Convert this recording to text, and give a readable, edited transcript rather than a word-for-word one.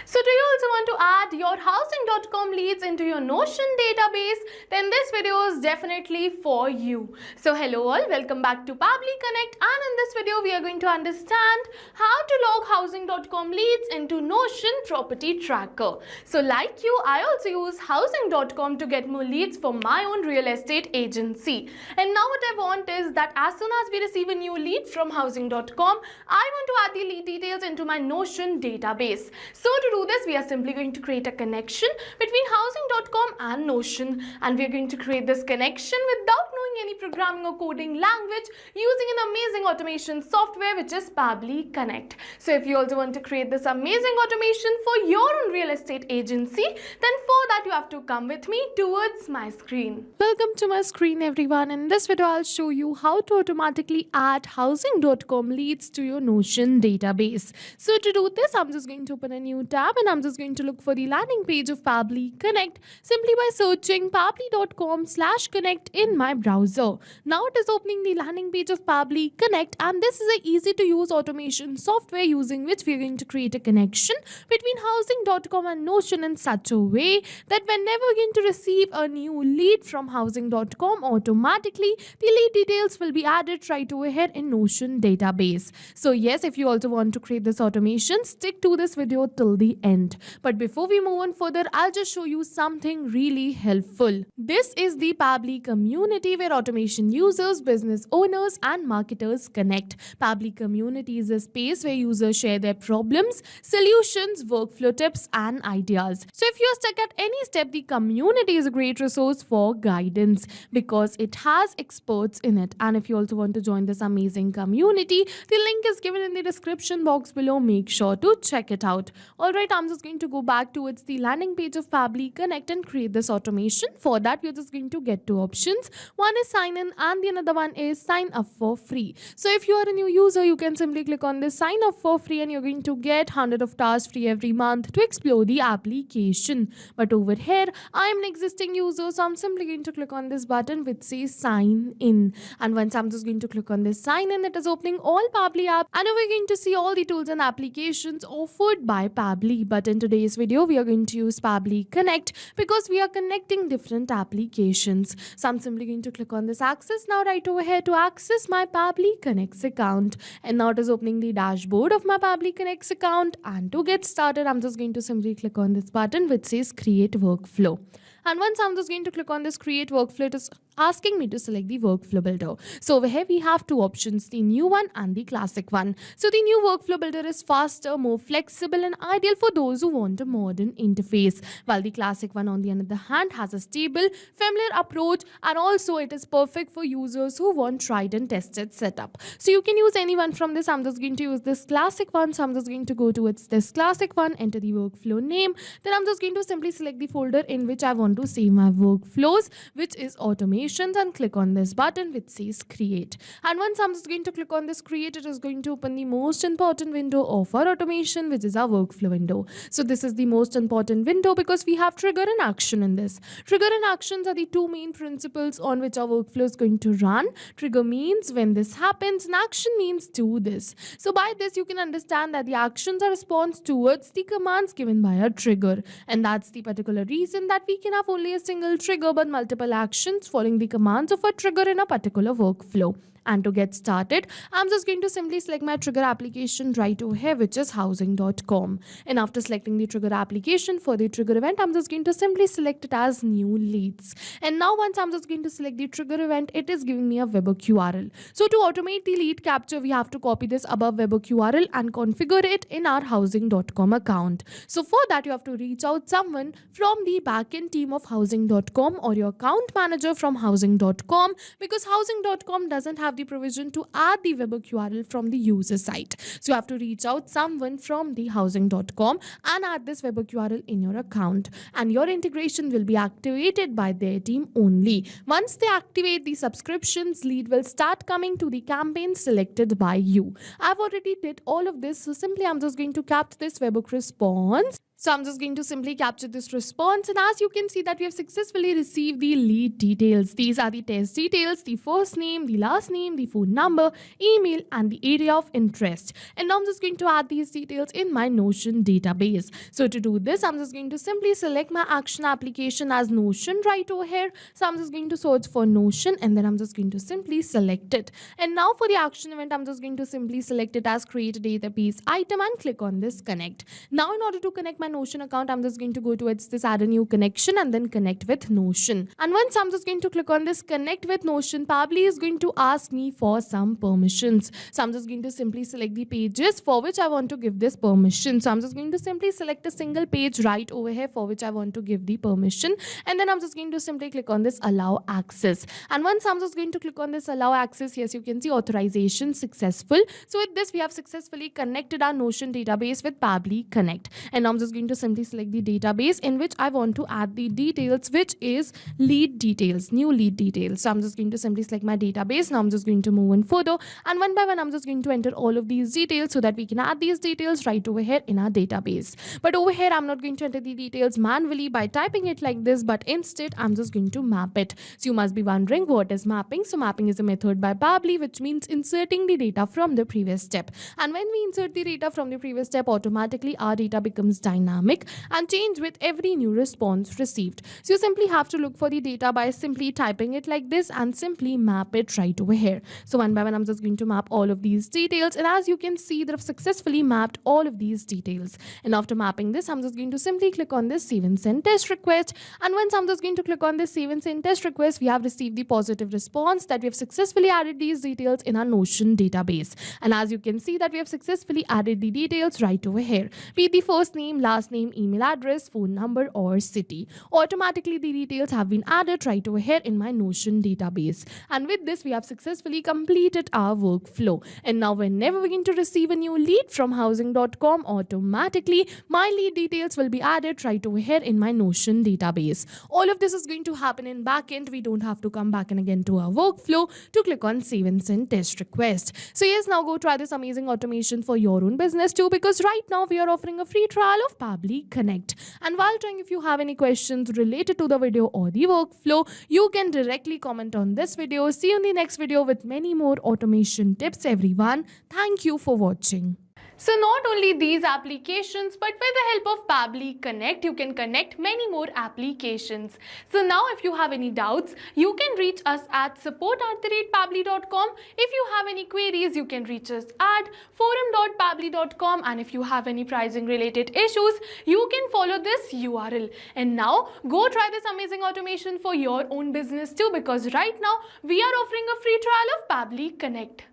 So do you also want to add your housing.com leads into your Notion database? Then this video is definitely for you. So hello all, welcome back to Pabbly Connect, and in this video we are going to understand how to log housing.com leads into Notion property tracker. So like you, I also use housing.com to get more leads for my own real estate agency. And now what I want is that as soon as we receive a new lead from housing.com, I want to add the lead details into my Notion database. So to do this, we are simply going to create a connection between housing.com and Notion, and we are going to create this connection without knowing any programming or coding language using an amazing automation software which is Pabbly Connect. So if you also want to create this amazing automation for your own real estate agency, then for that you have to come with me towards my screen. Welcome to my screen everyone. In this video I'll show you how to automatically add housing.com leads to your Notion database. So to do this, I'm just going to open a new tab and I'm just going to look for the landing page of Pabbly Connect simply by searching pabbly.com/connect in my browser. Now it is opening the landing page of Pabbly Connect, and this is a easy to use automation software using which we are going to create a connection between housing.com and Notion in such a way that whenever we're going to receive a new lead from housing.com, automatically the lead details will be added right over here in Notion database. So yes, if you also want to create this automation, stick to this video till the end. But before we move on further, I'll just show you something really helpful. This is the Pabbly community where automation users, business owners and marketers connect. Pabbly community is a space where users share their problems, solutions, workflow tips and ideas. So if you're stuck at any step, the community is a great resource for guidance because it has experts in it. And if you also want to join this amazing community, the link is given in the description box below. Make sure to check it out. Alright, I'm just going to go back towards the landing page of Pabbly Connect and create this automation. For that, we're just going to get two options. One is sign in and the another one is sign up for free. So if you are a new user, you can simply click on this sign up for free and you're going to get 100 of tasks free every month to explore the application. But over here, I'm an existing user, so I'm simply going to click on this button which says sign in. And once I'm just going to click on this sign in, it is opening all Pabbly apps and we're going to see all the tools and applications offered by Pabbly. But in today's video, we are going to use Pabbly Connect because we are connecting different applications. So I'm simply going to click on this access now right over here to access my Pabbly Connect account. And now it is opening the dashboard of my Pabbly Connect account. And to get started, I'm just going to simply click on this button which says create workflow. And once I'm just going to click on this create workflow, it is asking me to select the workflow builder. So over here we have two options, the new one and the classic one. So the new workflow builder is faster, more flexible and ideal for those who want a modern interface, while the classic one on the other hand has a stable, familiar approach, and also it is perfect for users who want tried and tested setup. So you can use any one from this. I'm just going to use this classic one. So I'm just going to go towards this classic one, enter the workflow name. Then I'm just going to simply select the folder in which I want to save my workflows, which is automation, and click on this button which says create. And once I'm just going to click on this create, it is going to open the most important window of our automation, which is our workflow window. So this is the most important window because we have trigger and action in this. Trigger and actions are the two main principles on which our workflow is going to run. Trigger means when this happens and action means do this. So by this you can understand that the actions are response towards the commands given by a trigger, and that's the particular reason that we can have only a single trigger but multiple actions following the commands of a trigger in a particular workflow. And to get started, I'm just going to simply select my trigger application right over here, which is housing.com. And after selecting the trigger application for the trigger event, I'm just going to simply select it as new leads. And now once I'm just going to select the trigger event, it is giving me a webhook URL. So to automate the lead capture, we have to copy this above webhook URL and configure it in our housing.com account. So for that, you have to reach out someone from the backend team of housing.com or your account manager from housing.com, because housing.com doesn't have the provision to add the webhook URL from the user site. So you have to reach out someone from the housing.com and add this webhook URL in your account, and your integration will be activated by their team only. Once they activate the subscriptions, lead will start coming to the campaign selected by you. I've already did all of this, so simply I'm just going to capture this webhook response. So I'm just going to simply capture this response, and as you can see that we have successfully received the lead details. These are the test details, the first name, the last name, name, the phone number, email, and the area of interest. And now I'm just going to add these details in my Notion database. So to do this, I'm just going to simply select my action application as Notion right over here. So I'm just going to search for Notion, and then I'm just going to simply select it. And now for the action event, I'm just going to simply select it as create a database item and click on this connect. Now in order to connect my Notion account, I'm just going to go towards this add a new connection and then connect with Notion. And once I'm just going to click on this connect with Notion, Pabbly is going to ask me for some permissions. So I'm just going to simply select the pages for which I want to give this permission. So I'm just going to simply select a single page right over here for which I want to give the permission, and then I'm just going to simply click on this allow access. And once I'm just going to click on this allow access, yes, you can see authorization successful. So with this, we have successfully connected our Notion database with Pabbly Connect. And I'm just going to simply select the database in which I want to add the details, which is lead details, new lead details. So I'm just going to simply select my database. Now I'm just going to move on further, and one by one I'm just going to enter all of these details so that we can add these details right over here in our database. But over here, I'm not going to enter the details manually by typing it like this, but instead I'm just going to map it. So you must be wondering what is mapping. So mapping is a method by Pabbly which means inserting the data from the previous step. And when we insert the data from the previous step, automatically our data becomes dynamic and change with every new response received. So you simply have to look for the data by simply typing it like this and simply map it right over here. So one by one I'm just going to map all of these details, and as you can see that I've successfully mapped all of these details. And after mapping this, I'm just going to simply click on this save and send test request. And once I'm just going to click on this save and send test request, we have received the positive response that we have successfully added these details in our Notion database. And as you can see that we have successfully added the details right over here, be it the first name, last name, email address, phone number, or city. Automatically the details have been added right over here in my Notion database. And with this, we have successfully completed our workflow. And now whenever we're going to receive a new lead from housing.com, automatically my lead details will be added right over here in my Notion database. All of this is going to happen in backend. We don't have to come back and again to our workflow to click on save and send test request. So yes, now go try this amazing automation for your own business too, because right now we are offering a free trial of Pabbly Connect. And while trying, if you have any questions related to the video or the workflow, you can directly comment on this video. See you in the next video with many more automation tips, everyone. Thank you for watching. So not only these applications, but with the help of Pabbly Connect, you can connect many more applications. So now if you have any doubts, you can reach us at support@pabbly.com. If you have any queries, you can reach us at forum.pabbly.com. And if you have any pricing related issues, you can follow this URL. And now go try this amazing automation for your own business too, because right now we are offering a free trial of Pabbly Connect.